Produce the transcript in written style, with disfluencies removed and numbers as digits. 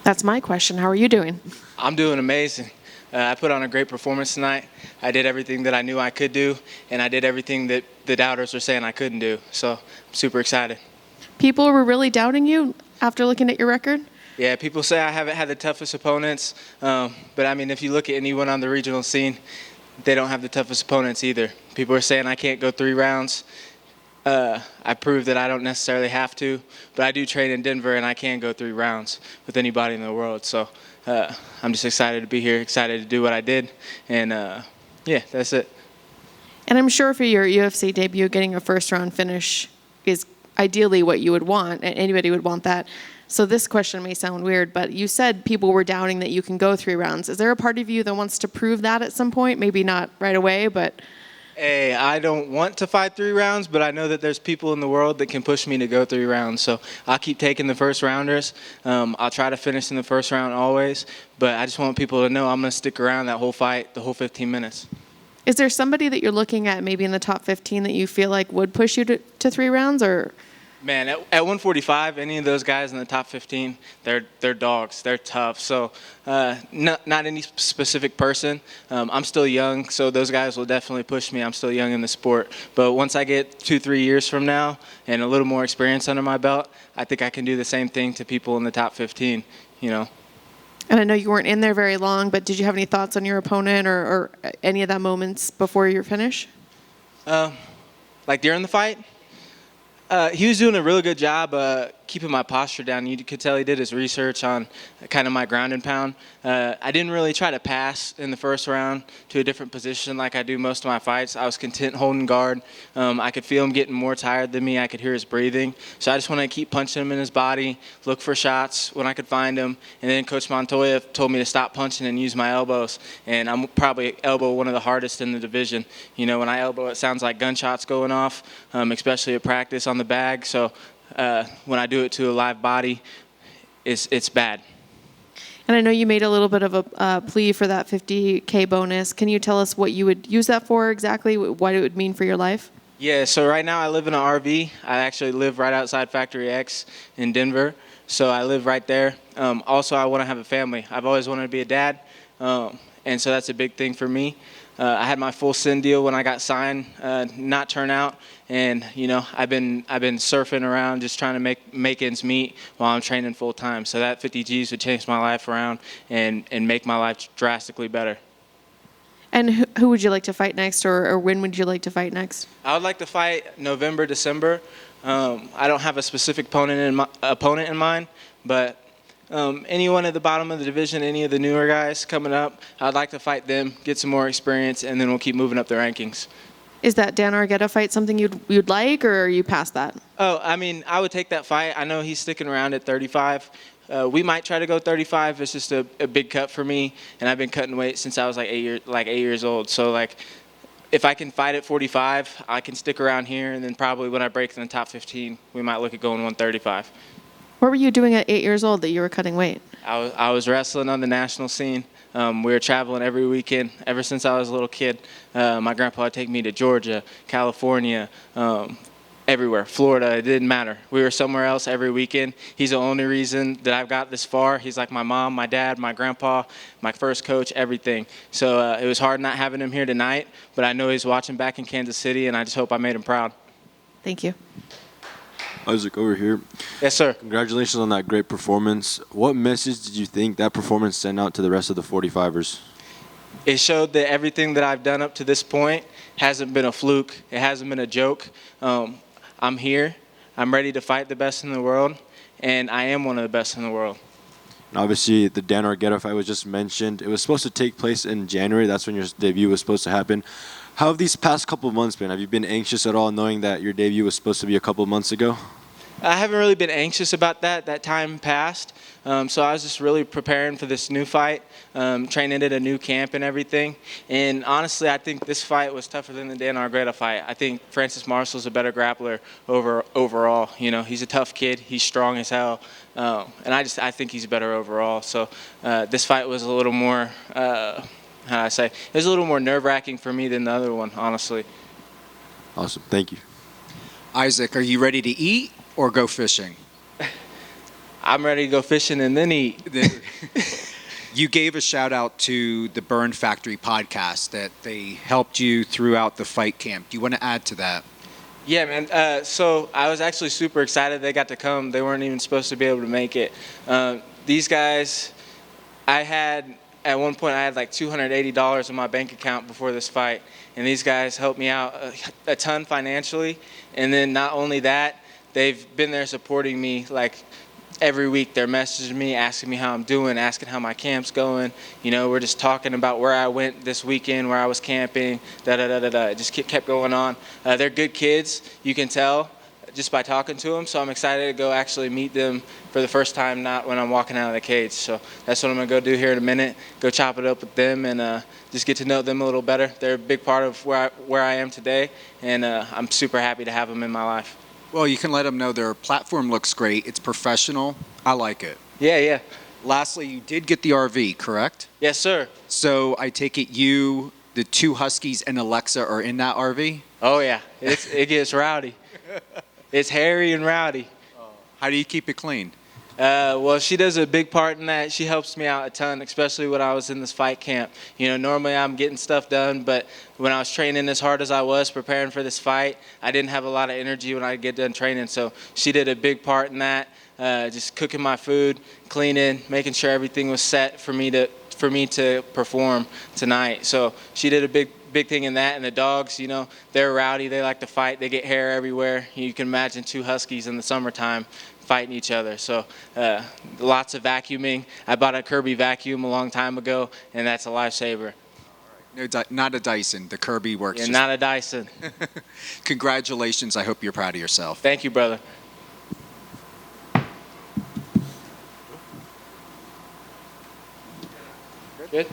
That's my question. How are you doing? I'm doing amazing. I put on a great performance tonight. I did everything that I knew I could do, and I did everything that the doubters were saying I couldn't do. So I'm super excited. People were really doubting you after looking at your record? Yeah, people say I haven't had the toughest opponents, but I mean, if you look at anyone on the regional scene, they don't have the toughest opponents either. People are saying I can't go 3 rounds. I proved that I don't necessarily have to, but I do train in Denver, and I can go 3 rounds with anybody in the world. So I'm just excited to be here, excited to do what I did, and yeah, that's it. And I'm sure for your UFC debut, getting a first-round finish is ideally what you would want. Anybody would want that. So this question may sound weird, but you said people were doubting that you can go 3 rounds. Is there a part of you that wants to prove that at some point? Maybe not right away, but... Hey, I don't want to fight 3 rounds, but I know that there's people in the world that can push me to go 3 rounds. So I'll keep taking the first rounders. I'll try to finish in the first round always, but I just want people to know I'm going to stick around that whole fight, the whole 15 minutes. Is there somebody that you're looking at maybe in the top 15 that you feel like would push you to 3 rounds, or... Man, at 145, any of those guys in the top 15, they're dogs. They're tough. So not any specific person. I'm still young, so those guys will definitely push me. I'm still young in the sport. But once I get 2-3 years from now and a little more experience under my belt, I think I can do the same thing to people in the top 15, you know. And I know you weren't in there very long, but did you have any thoughts on your opponent or any of that moments before your finish? Like during the fight? He was doing a really good job keeping my posture down. You could tell he did his research on kind of my ground and pound. I didn't really try to pass in the first round to a different position like I do most of my fights. I was content holding guard. I could feel him getting more tired than me. I could hear his breathing. So I just wanted to keep punching him in his body, look for shots when I could find him. And then Coach Montoya told me to stop punching and use my elbows. And I'm probably elbow one of the hardest in the division. You know, when I elbow, it sounds like gunshots going off, especially at practice on the bag. So when I do it to a live body, it's bad. And I know you made a little bit of a plea for that $50K bonus. Can you tell us what you would use that for exactly, what it would mean for your life? Yeah, so right now I live in an RV. I actually live right outside Factory X in Denver, so I live right there. Also, I want to have a family. I've always wanted to be a dad, and so that's a big thing for me. I had my full SIN deal when I got signed, not turn out, and you know I've been surfing around just trying to make ends meet while I'm training full time. So that 50 G's would change my life around and make my life drastically better. And who would you like to fight next, or when would you like to fight next? I would like to fight November, December. I don't have a specific opponent in mind, but anyone at the bottom of the division, any of the newer guys coming up, I'd like to fight them, get some more experience, and then we'll keep moving up the rankings. Is that Dan Argueta fight something you'd like, or are you past that? Oh, I mean, I would take that fight. I know he's sticking around at 35. We might try to go 35. It's just a big cut for me, and I've been cutting weight since I was like 8 years old. So like, if I can fight at 45, I can stick around here, and then probably when I break in the top 15, we might look at going 135. What were you doing at 8 years old that you were cutting weight? I was wrestling on the national scene. We were traveling every weekend ever since I was a little kid. My grandpa would take me to Georgia, California, everywhere, Florida. It didn't matter. We were somewhere else every weekend. He's the only reason that I've got this far. He's like my mom, my dad, my grandpa, my first coach, everything. So it was hard not having him here tonight, but I know he's watching back in Kansas City, and I just hope I made him proud. Thank you. Isaac, over here. Yes, sir. Congratulations on that great performance. What message did you think that performance sent out to the rest of the 45ers? It showed that everything that I've done up to this point hasn't been a fluke. It hasn't been a joke. I'm here. I'm ready to fight the best in the world, and I am one of the best in the world. And obviously, the Dan Argueta fight was just mentioned. It was supposed to take place in January. That's when your debut was supposed to happen. How have these past couple of months been? Have you been anxious at all knowing that your debut was supposed to be a couple of months ago? I haven't really been anxious about that. That time passed. So I was just really preparing for this new fight, training at a new camp and everything. And honestly, I think this fight was tougher than the Dan Argueta fight. I think Francis Marshall's a better grappler overall. You know, he's a tough kid. He's strong as hell. And I think he's better overall. So this fight was a little more, how do I say, it was a little more nerve-wracking for me than the other one, honestly. Awesome. Thank you. Isaac, are you ready to eat or go fishing? I'm ready to go fishing and then eat. You gave a shout out to the Burn Factory podcast that they helped you throughout the fight camp. Do you want to add to that? Yeah, man. So I was actually super excited they got to come. They weren't even supposed to be able to make it. These guys, at one point, I had like $280 in my bank account before this fight. And these guys helped me out a ton financially. And then not only that, they've been there supporting me like every week. They're messaging me, asking me how I'm doing, asking how my camp's going. You know, we're just talking about where I went this weekend, where I was camping, da-da-da-da-da. It just kept going on. They're good kids, you can tell just by talking to them. So I'm excited to go actually meet them for the first time, not when I'm walking out of the cage. So that's what I'm going to go do here in a minute, go chop it up with them and just get to know them a little better. They're a big part of where I am today, and I'm super happy to have them in my life. Well, you can let them know their platform looks great. It's professional. I like it. Yeah. Lastly, you did get the RV, correct? Yes, sir. So I take it you, the two Huskies, and Alexa are in that RV? Oh, yeah. It gets rowdy. It's hairy and rowdy. How do you keep it clean? Well, she does a big part in that. She helps me out a ton, especially when I was in this fight camp. You know, normally I'm getting stuff done, but when I was training as hard as I was preparing for this fight, I didn't have a lot of energy when I get done training. So she did a big part in that, just cooking my food, cleaning, making sure everything was set for me to perform tonight. So she did a big thing in that. And the dogs, you know, they're rowdy. They like to fight. They get hair everywhere. You can imagine two Huskies in the summertime fighting each other. So lots of vacuuming. I bought a Kirby vacuum a long time ago, and that's a lifesaver. No, not a Dyson. The Kirby works. Yeah, not a Dyson. Congratulations. I hope you're proud of yourself. Thank you, brother. Good?